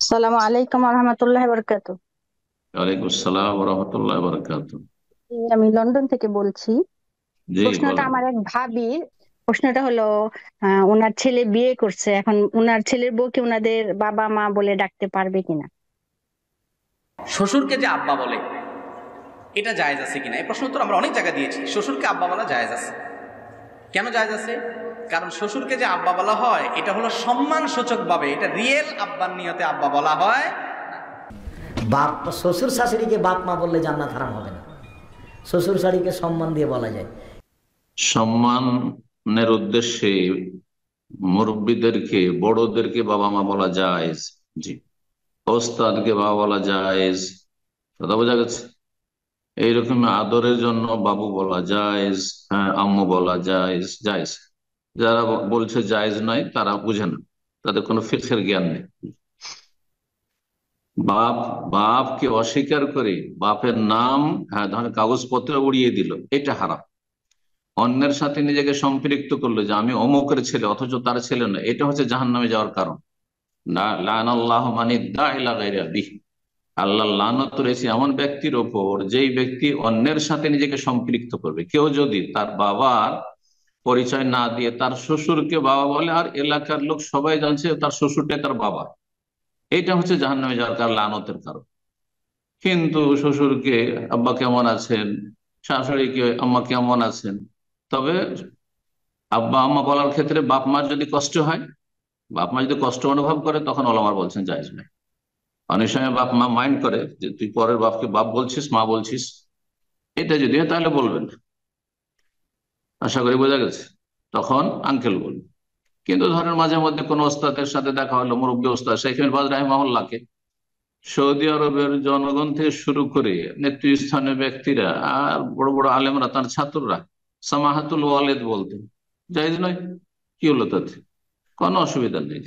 আসসালামু আলাইকুম রহমতুল্লাহ বরকাত। ওয়ালাইকুম আসসালাম রহমতুল্লাহ বরকাত। আমি লন্ডন থেকে বলছি। জি প্রশ্নটা বলেন। আমার এক ভাবি। প্রশ্নটা হলো, ওনার ছেলে বিয়ে করছে, এখন ওনার ছেলের বউকে ওনাদের বাবা মা বলে ডাকতে পারবে কিনা। শ্বশুরকে যে আব্বা বলে এটা জায়েজ আছে কিনা, এই প্রশ্ন উত্তর আমরা অনেক জায়গায় দিয়েছি। শ্বশুরকে আব্বা বলা জায়েজ আছে। কেন জায়েজ আছে? কারণ শ্বশুরকে যে আব্বা বলা হয় এটা হলো সম্মান সূচক ভাবে, এটা রিয়েল আব্বার নিয়তে আব্বা বলা হয়। বাপ শ্বশুর শাশুড়িকে বাপ মা বললে জান্নাত হারাম হবে না। শ্বশুর শাশুড়িকে সম্মান দিয়ে বলা যায়। সম্মানের উদ্দেশ্যে মুরব্বীদেরকে বড়দেরকে বাবা মা বলা জায়েজ। জি। ওস্তাদকে বাবা বলা জায়েজ। কথা বোঝা গেছে? এইরকম আদরের জন্য বাবু বলা জায়েজ। হ্যাঁ, আম্মু বলা জায়েজ জায়েজ। যারা বলছে জায়েজ নয় তারা বুঝে না, তাদের কোনো ফিকহের জ্ঞান নেই। বাপ বাপকে অস্বীকার করে বাপের নাম, হ্যাঁ, ধরেন কাগজপত্র উড়িয়ে দিল, এটা হারাম। অন্যের সাথে নিজেকে সম্পৃক্ত করলো যে আমি অমুকের ছেলে অথচ তার ছেলে না, এটা হচ্ছে জাহান্নামে যাওয়ার কারণ। লাআনাল্লাহু মান ইদ্দাআ ইলা গায়রি আবিহি। আল্লাহ লানত রয়েছে এমন ব্যক্তির ওপর যেই ব্যক্তি অন্যের সাথে নিজেকে সম্পৃক্ত করবে। কেউ যদি তার বাবার পরিচয় না দিয়ে তার শ্বশুরকে বাবা বলে, আর এলাকার লোক সবাই জানছে তার শ্বশুরটাই তার বাবা, এইটা হচ্ছে জাহান্নামে যাওয়ার কারণ, লানতের কারণ। কিন্তু শ্বশুরকে আব্বা কেমন আছেন, শাশুড়িকে আম্মা কেমন আছেন, তবে আব্বা আম্মা বলার ক্ষেত্রে বাপ মার যদি কষ্ট হয়, বাপ মা যদি কষ্ট অনুভব করে, তখন ওলামার বলছেন জায়েজ নাই। অনেক সময় বাপ মা মাইন্ড করে যে তুই পরের বাপকে বাপ বলছিস, মা বলছিস, এটা যদি হয় তাহলে বলবেন না। আশা করি বোঝা গেছে। তখন আঙ্কেল বলবে। কিন্তু ধরেন মাঝে মধ্যে কোনো ওস্তাদের সাথে দেখা হলো, মুরব্বী ওস্তাদ শেখ বাজ রাহিমাহুল্লাহকে, সৌদি আরবের জনগণ থেকে শুরু করে নেতৃস্থানীয় ব্যক্তিরা আর বড় বড় আলেমরা তার ছাত্ররা সামাহাতুল ওয়ালেদ বলতেন। জায়েজ নয়? কি হলো তাতে? কোনো অসুবিধা নেই।